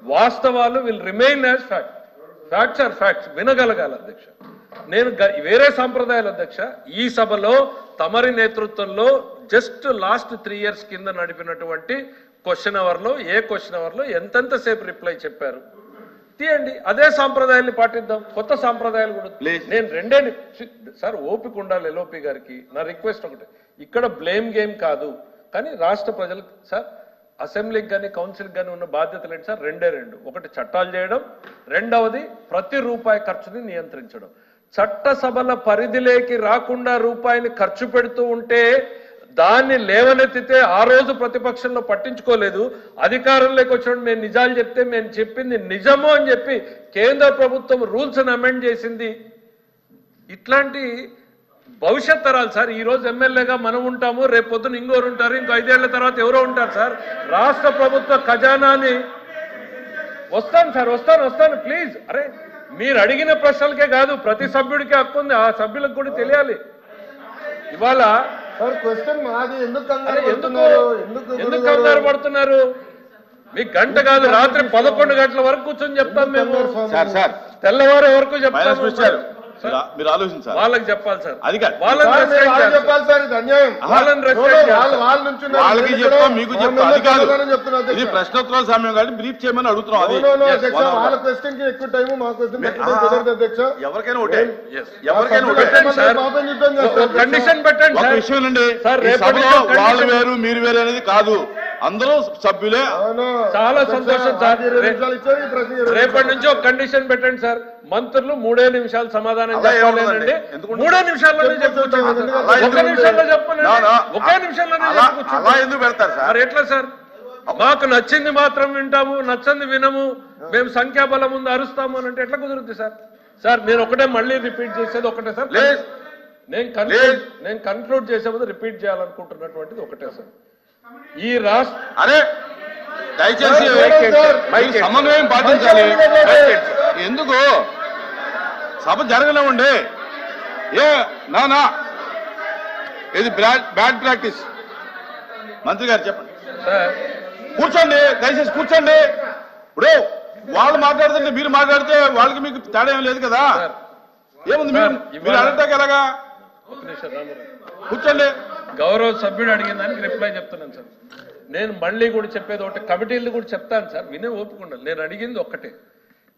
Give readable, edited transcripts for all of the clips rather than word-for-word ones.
వాస్తవాలు will remain as fact. Facts are facts, వినగలగాలి అధ్యక్ష. నేను వేరే సాంప్రదాయాలు అధ్యక్ష. ఈ సభలో తమరి నేతృత్వంలో జస్ట్ లాస్ట్ 3 years కింద నడిపినటువంటి క్వశ్చన్ అవర్లో క్వశ్చన్ అవర్లో ఎంతెంతసేపు రిప్లై చెప్పారు తీయండి. అదే సాంప్రదాయాన్ని పాటిద్దాం. కొత్త సాంప్రదాయాలు కూడా నేను రెండే సార్ ఓపిక ఉండాలి. ఎల్ఓపి గారికి నా రిక్వెస్ట్ ఒకటి, ఇక్కడ బ్లేమ్ గేమ్ కాదు, కానీ రాష్ట్ర ప్రజలకు సార్ అసెంబ్లీకి కానీ కౌన్సిల్కి కానీ ఉన్న బాధ్యతలు ఏంటి సార్? రెండే. ఒకటి చట్టాలు చేయడం, రెండవది ప్రతి రూపాయి ఖర్చుని నియంత్రించడం. చట్టసభల పరిధిలోకి రాకుండా రూపాయిని ఖర్చు పెడుతూ ఉంటే దాన్ని లేవనెత్తితే ఆ రోజు ప్రతిపక్షంలో పట్టించుకోలేదు. అధికారంలోకి వచ్చినప్పుడు మేము నిజాలు చెప్తే మేము చెప్పింది నిజము అని చెప్పి కేంద్ర ప్రభుత్వం రూల్స్ని అమెండ్ చేసింది. ఇట్లాంటి భవిష్యత్ తరాలు సార్. ఈ రోజు ఎమ్మెల్యేగా మనం ఉంటాము, రేపు పొద్దున ఇంకోరు ఉంటారు, ఇంకో 5 ఏళ్ల తర్వాత ఎవరో ఉంటారు సార్. రాష్ట్ర ప్రభుత్వ ఖజానాని వస్తాను సార్, వస్తాను ప్లీజ్. అరే మీరు అడిగిన ప్రశ్నలకే కాదు, ప్రతి సభ్యుడికి హక్కు ఉంది, ఆ సభ్యులకు కూడా తెలియాలి. ఇవాళ ఎందుకు కంగారు పడుతున్నారు? మీకు గంట కాదు, రాత్రి 11 గంటల వరకు కూర్చొని చెప్తాం మేము. తెల్లవారు వరకు చెప్తాము. మీరు ఆలోచించాలి, వాళ్ళకి చెప్పాలి సార్. అది చెప్పాలి సార్. ఇది అన్యాయం. వాళ్ళకి చెప్తాం, మీకు చెప్తాం. అది కాదు, ఇది ప్రశ్నోత్తరాల సమయం కాబట్టి బ్రీఫ్ చేయమని అడుగుతున్నాం. అది వాళ్ళ క్వశ్చన్ కి ఎక్కువ టైం, మా క్వశ్చన్ అధ్యక్ష. ఎవరికైనా ఒకటే, ఎవరికైనా ఒకటే కండిషన్ పెట్టండి. ఒక విషయం అండి, వాళ్ళు వేరు మీరు వేరు అనేది కాదు, అందరూ సభ్యులే. చాలా సంతోషం సార్. రేపటి నుంచి ఒక కండిషన్ పెట్టండి సార్. మంత్రులు 3 నిమిషాలు సమాధానం చెప్పాలేనండి. 3 నిమిషాల్లోనే చెప్పుకోవచ్చు. 1 నిమిషంలో చెప్పండి, 1 నిమిషంలోనే చెప్పుకోవచ్చు. అలా ఎందుకు పెడతారు సార్? మరి ఎట్లా సార్? మాకు నచ్చింది మాత్రం వింటాము, నచ్చింది వినము, మేము సంఖ్యాబలం ముందు అరుస్తాము అని అంటే ఎట్లా కుదురుద్ది సార్? సార్ నేను ఒకటే మళ్ళీ రిపీట్ చేసేది ఒకటే సార్. నేను కన్క్లూడ్ చేసే ముందు రిపీట్ చేయాలనుకుంటున్నటువంటిది ఒకటే సార్. ఈ రాష్ట్ర అరే దయచేసి సమన్వయం పాటించాలి. ఎందుకు సభ జరగలేమండి? నా ఇది బ్యాడ్ ప్రాక్టీస్. మంత్రి గారు చెప్పండి. కూర్చోండి, దయచేసి కూర్చోండి. ఇప్పుడు వాళ్ళు మాట్లాడుతుంటే మీరు మాట్లాడితే వాళ్ళకి మీకు తేడా ఏం లేదు కదా. ఏముంది మీరు అడగటానికి ఎలాగా? కూర్చోండి. గౌరవ సభ్యుడు అడిగిన దానికి రిప్లై చెప్తున్నాను సార్. నేను మళ్ళీ కూడా చెప్పేది ఒకటి, కమిటీలు కూడా చెప్తాను సార్, వినే ఓపుకుండాలి. నేను అడిగింది ఒక్కటే,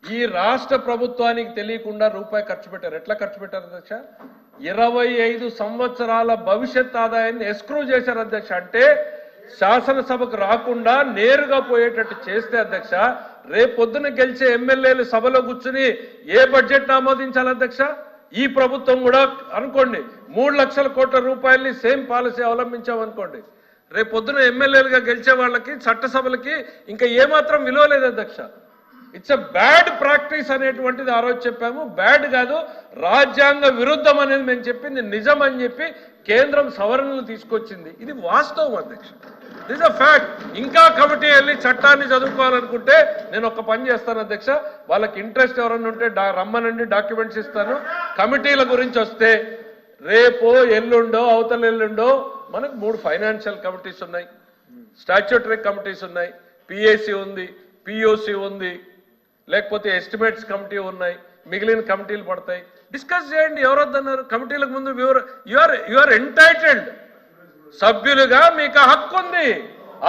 ఈ రాష్ట్ర ప్రభుత్వానికి తెలియకుండా రూపాయి ఖర్చు పెట్టారు. ఎట్లా ఖర్చు పెట్టారు అధ్యక్ష? 25 సంవత్సరాల భవిష్యత్ ఆదాయాన్ని ఎస్క్రూ చేశారు అధ్యక్ష. అంటే శాసనసభకు రాకుండా నేరుగా పోయేటట్టు చేస్తే అధ్యక్ష, రేపొద్దున గెలిచే ఎమ్మెల్యేలు సభలో కూర్చుని ఏ బడ్జెట్ ఆమోదించాలి అధ్యక్ష? ఈ ప్రభుత్వం కూడా అనుకోండి 3 లక్షల కోట్ల రూపాయలని సేమ్ పాలసీ అవలంబించామనుకోండి, రేపు పొద్దున ఎమ్మెల్యేలుగా గెలిచే వాళ్ళకి చట్టసభలకి ఇంకా ఏమాత్రం విలువ లేదు అధ్యక్ష. ఇట్స్ ఎ బ్యాడ్ ప్రాక్టీస్ అనేటువంటిది ఆ రోజు చెప్పాము. బ్యాడ్ కాదు, రాజ్యాంగ విరుద్ధం అనేది మేము చెప్పింది నిజం అని చెప్పి కేంద్రం సవరణలు తీసుకొచ్చింది. ఇది వాస్తవం అధ్యక్ష, దిస్ అ ఫ్యాక్ట్. ఇంకా కమిటీ వెళ్ళి చట్టాన్ని చదువుకోవాలనుకుంటే నేను ఒక పని చేస్తాను అధ్యక్ష, వాళ్ళకి ఇంట్రెస్ట్ ఎవరన్నా ఉంటే రమ్మనండి, డాక్యుమెంట్స్ ఇస్తాను. కమిటీల గురించి వస్తే రేపో ఎల్లుండో అవతల ఎల్లుండో మనకు 3 ఫైనాన్షియల్ కమిటీస్ ఉన్నాయి, స్టాట్యూటరీ కమిటీస్ ఉన్నాయి, పిఏసి ఉంది, పిఓసి ఉంది, లేకపోతే ఎస్టిమేట్స్ కమిటీ ఉన్నాయి, మిగిలిన కమిటీలు పడతాయి. డిస్కస్ చేయండి. ఎవరొద్దన్నారు? కమిటీలకు ముందు యు ఆర్ ఎంటైటిల్డ్. సభ్యులుగా మీకు హక్కు ఉంది.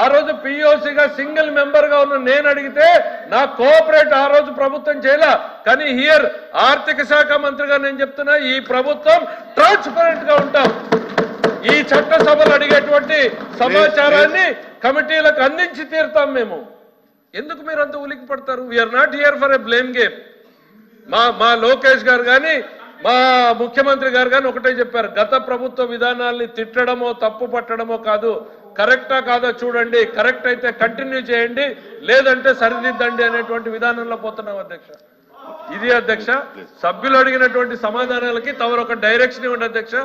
ఆ రోజు పిఓసిగా సింగిల్ మెంబర్గా ఉన్న నేను అడిగితే నా కోఆపరేట్ ఆ రోజు ప్రభుత్వం చేయలే. కానీ హియర్ ఆర్థిక శాఖ మంత్రిగా నేను చెప్తున్నా, ఈ ప్రభుత్వం ట్రాన్స్పరెంట్ గా ఉంటాం. ఈ చట్టసభలు అడిగేటువంటి సమాచారాన్ని కమిటీలకు అందించి తీరుతాం మేము. ఎందుకు మీరు అంత ఉలికి పడతారు? We're not here for a blame game. మా లోకేష్ గారు కానీ మా ముఖ్యమంత్రి గారు కానీ ఒకటే చెప్పారు, గత ప్రభుత్వ విధానాల్ని తిట్టడమో తప్పు పట్టడమో కాదు, కరెక్టా కాదో చూడండి, కరెక్ట్ అయితే కంటిన్యూ చేయండి, లేదంటే సరిదిద్దండి అనేటువంటి విధానంలో పోతున్నాం అధ్యక్ష. ఇది అధ్యక్ష, సభ్యులు అడిగినటువంటి సమాధానాలకి తమరు ఒక డైరెక్షన్ ఇవ్వండి అధ్యక్ష.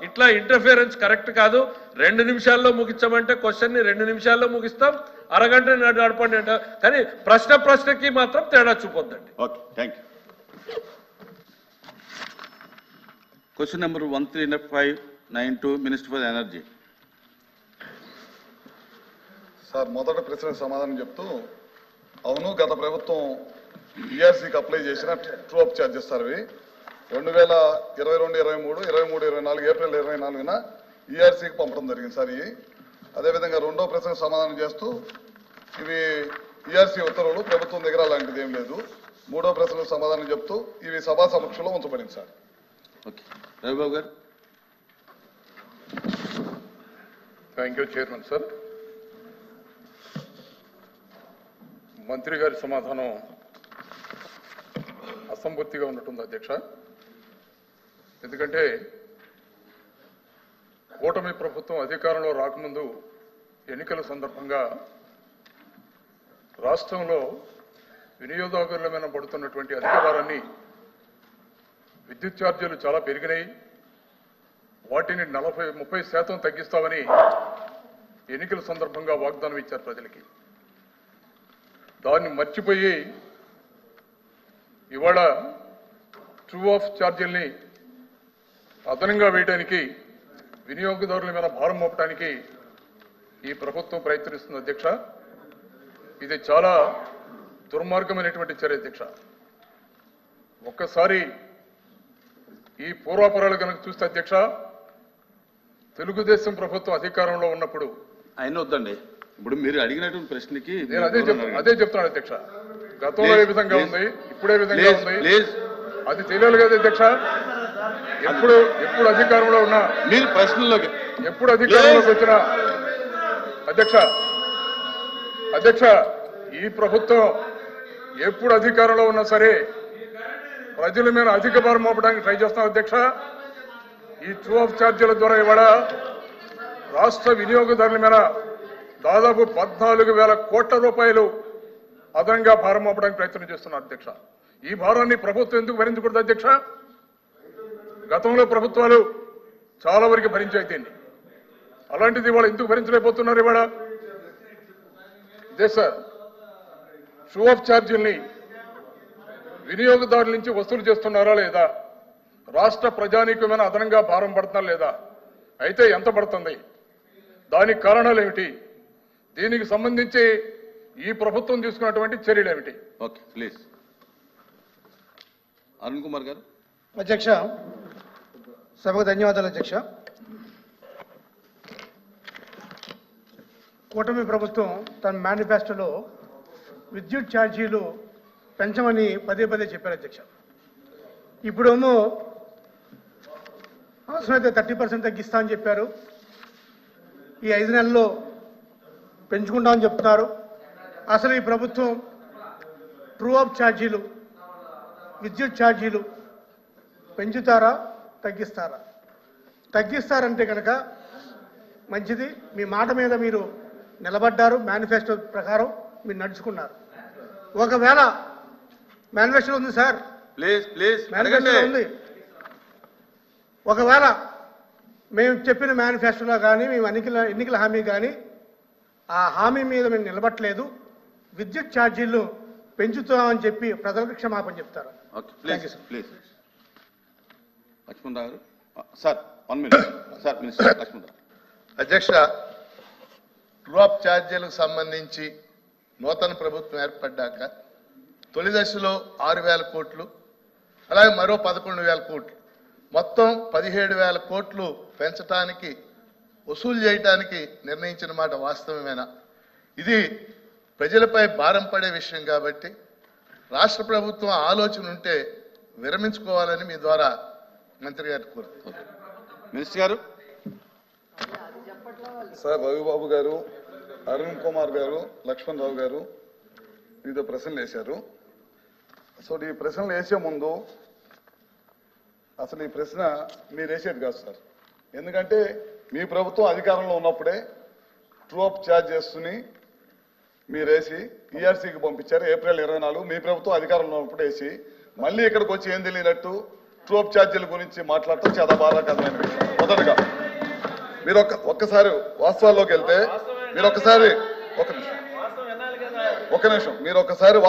ఇట్లా ఇంటర్ఫియరెన్స్ కరెక్ట్ కాదు. 2 నిమిషాల్లో ముగించమంటే క్వశ్చన్ ని 2 నిమిషాల్లో ముగిస్తాం, అరగంట నడపండి అంట. కానీ ప్రశ్నకి మాత్రం తేడా చూపొద్దండి. Okay, thank you. Question number 13592 minister for energy. Sir మొదటి ప్రశ్నకు సమాధానం చెప్తూ అవును, గత ప్రభుత్వం ఈఆర్సీకి అప్లై చేసిన ట్రూ అప్ ఛార్జెస్ సార్ అవి 2022, 23, 24 ఏప్రిల్ 24న ఈఆర్సీకి పంపడం జరిగింది సార్. ఇవి అదేవిధంగా రెండో ప్రశ్నకు సమాధానం చేస్తూ ఇవి ఈఆర్సీ ఉత్తర్వులు ప్రభుత్వం దగ్గర అలాంటిది ఏం లేదు. మూడో ప్రశ్నకు సమాధానం చెప్తూ ఇవి సభా సమక్షంలో ఉంచబడింది సార్. ఓకే రవిబాబు గారు. Thank you chairman sir. మంత్రి గారి సమాధానం అసంపూర్తిగా ఉన్నట్టుంది అధ్యక్ష. ఎందుకంటే కూటమి ప్రభుత్వం అధికారంలో రాకముందు ఎన్నికల సందర్భంగా రాష్ట్రంలో వినియోగదారుల మీద పడుతున్నటువంటి అధిక భారాన్ని, విద్యుత్ ఛార్జీలు చాలా పెరిగినాయి, వాటిని 30% తగ్గిస్తామని ఎన్నికల సందర్భంగా వాగ్దానం ఇచ్చారు ప్రజలకి. దాన్ని మర్చిపోయి ఇవాళ ట్రూ ఆఫ్ ఛార్జీల్ని అదనంగా వేయడానికి, వినియోగదారుల మీద భారం మోపడానికి ఈ ప్రభుత్వం ప్రయత్నిస్తుంది అధ్యక్ష. ఇది చాలా దుర్మార్గమైనటువంటి చర్య అధ్యక్ష. ఒక్కసారి ఈ పూర్వాపరాలు కనుక చూస్తే అధ్యక్ష, తెలుగుదేశం ప్రభుత్వం అధికారంలో ఉన్నప్పుడు, ఆయన వద్దండి, ఇప్పుడు మీరు అడిగినటువంటి ప్రశ్నకి నేను అదే చెప్తున్నాను అధ్యక్ష. గతంలో ఏ విధంగా ఉంది, ఇప్పుడే విధంగా ఉంది, అది తెలియాలి కదా అధ్యక్ష. ఎప్పుడు అధికారంలో ఉన్నా, మీరు ప్రశ్నలోకి ఎప్పుడు అధికారంలోకి వచ్చినా అధ్యక్ష ఈ ప్రభుత్వం ఎప్పుడు అధికారంలో ఉన్నా సరే ప్రజల మీద అధిక భారం మోపడానికి ట్రై చేస్తాం అధ్యక్ష. ఈ ట్రూ ఆఫ్ ఛార్జీల ద్వారా ఇవాళ రాష్ట్ర వినియోగదారుల మీద దాదాపు 14,000 కోట్ల రూపాయలు అదనంగా భారం మోపడానికి ప్రయత్నం చేస్తున్నారు అధ్యక్ష. ఈ భారాన్ని ప్రభుత్వం ఎందుకు భరించకూడదు అధ్యక్ష? గతంలో ప్రభుత్వాలు చాలా వరకు భరించాయి దీన్ని. అలాంటిది ఇవాళ ఎందుకు భరించలేకపోతున్నారు? ఇవాళ దేశ ట్రూ ఆఫ్ ఛార్జీల్ని వినియోగదారుల నుంచి వసూలు చేస్తున్నారా లేదా? రాష్ట్ర ప్రజానీకమైన అదనంగా భారం పడుతున్నా లేదా? అయితే ఎంత పడుతుంది? దానికి కారణాలు ఏమిటి? దీనికి సంబంధించి ఈ ప్రభుత్వం తీసుకున్నటువంటి చర్యలు ఏమిటి? Okay please. అరుణ్ కుమార్ గారు. అధ్యక్ష, సభకు ధన్యవాదాలు అధ్యక్ష. కూటమి ప్రభుత్వం తన మేనిఫెస్టోలో విద్యుత్ ఛార్జీలు పెంచమని పదే చెప్పారు అధ్యక్ష. ఇప్పుడేమో అవసరమైతే 30% తగ్గిస్తా అని చెప్పారు. ఈ 5 నెలల్లో పెంచుకుంటామని చెప్తున్నారు. అసలు ఈ ప్రభుత్వం ట్రూ ఆఫ్ ఛార్జీలు, విద్యుత్ ఛార్జీలు పెంచుతారా తగ్గిస్తారా? తగ్గిస్తారంటే కనుక మంచిది. మీ మాట మీద మీరు నిలబడ్డారు, మేనిఫెస్టో ప్రకారం మీరు నడుచుకున్నారు. ఒకవేళ మేనిఫెస్టో ఉంది సార్, ప్లీజ్ మేనిఫెస్టో ఉంది. ఒకవేళ మేము చెప్పిన మేనిఫెస్టోలో కానీ మేము ఎన్నికల హామీ కానీ ఆ హామీ మీద మేము నిలబట్టలేదు, విద్యుత్ ఛార్జీలు పెంచుతామని చెప్పి ప్రజలకు క్షమాపణ చెప్తారు. Okay please. లక్ష్మణరావు గారు. Sir 1 minute. Sir minister Lakshmanarao. అధ్యక్ష, ట్రూ ఆఫ్ ఛార్జీలకు సంబంధించి నూతన ప్రభుత్వం ఏర్పడ్డాక తొలి దశలో 6,000 కోట్లు, అలాగే మరో 11,000 కోట్లు, మొత్తం 17,000 కోట్లు పెంచడానికి, వసూలు చేయడానికి నిర్ణయించిన మాట వాస్తవమేనా? ఇది ప్రజలపై భారం పడే విషయం కాబట్టి రాష్ట్ర ప్రభుత్వం ఆలోచన ఉంటే విరమించుకోవాలని మీ ద్వారా మంత్రి గారు కోరుతున్నారు. మినిస్టర్ గారు. సార్ రవిబాబు గారు, అరుణ్ కుమార్ గారు, లక్ష్మణరావు గారు వివిధ ప్రశ్నలు వేశారు. సో ఈ ప్రశ్నలు వేసే ముందు అసలు ఈ ప్రశ్న మీరు వేసేది కాదు సార్. ఎందుకంటే మీ ప్రభుత్వం అధికారంలో ఉన్నప్పుడే ట్రూ అప్ ఛార్జెస్ని మీరు వేసి ఈఆర్సీకి పంపించారు. ఏప్రిల్ 24 మీ ప్రభుత్వం అధికారంలో ఉన్నప్పుడు వేసి మళ్ళీ ఇక్కడికి వచ్చి ఏం తెలియనట్టు ట్రూ అప్ ఛార్జీల గురించి మాట్లాడటం చాలా బాధాకరమైన విషయం. మొదటగా మీరు ఒక్కసారి వాస్తవాల్లోకి వెళ్తే, మీరు ఒక్కసారి ఒక నిమిషం మీరు ఒక్కసారి